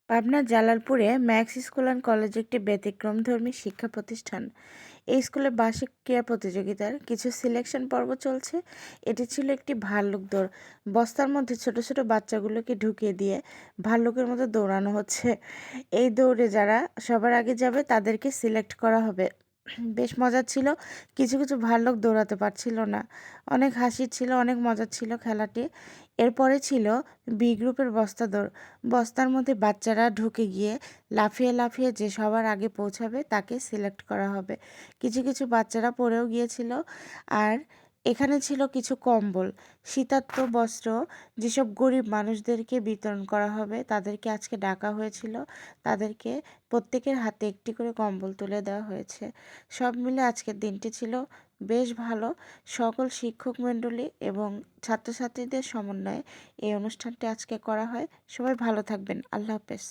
পাবনার জালালপুরে max school and college একটি ব্যতিক্রমধর্মী শিক্ষা প্রতিষ্ঠান। এই স্কুলে বার্ষিক ক্রীড়া প্রতিযোগিতার কিছু সিলেকশন পর্ব চলছে। এটি ছিল একটি ভাল্লুক দৌড়। বস্তার মধ্যে ছোট ছোট বাচ্চাগুলোকে ঢুকিয়ে দিয়ে ভাল্লুকের মতো দৌড়ানো হচ্ছে। এই দৌড়ে যারা সবার আগে যাবে তাদেরকে সিলেক্ট করা হবে। বেশ মজার ছিল। কিছু কিছু ভাল্লুক দৌড়াতে পারছিল না। অনেক হাসির ছিল, অনেক মজার ছিল খেলাটি। এরপরে ছিল বি গ্রুপের বস্তা দৌড়। বস্তার মধ্যে বাচ্চারা ঢুকে গিয়ে লাফিয়ে লাফিয়ে যে সবার আগে পৌঁছাবে তাকে সিলেক্ট করা হবে। কিছু কিছু বাচ্চারা পড়েও গিয়েছিল। আর এখানে ছিল কিছু কম্বল, শীতার্ত বস্ত্র, যেসব গরিব মানুষদেরকে বিতরণ করা হবে তাদেরকে আজকে ডাকা হয়েছিল। তাদেরকে প্রত্যেকের হাতে একটি করে কম্বল তুলে দেওয়া হয়েছে। সব মিলে আজকের দিনটি ছিল বেশ ভালো। সকল শিক্ষক মণ্ডলী এবং ছাত্রছাত্রীদের সমন্বয়ে এই অনুষ্ঠানটি আজকে করা হয়। সবাই ভালো থাকবেন। আল্লাহ হাফেজ।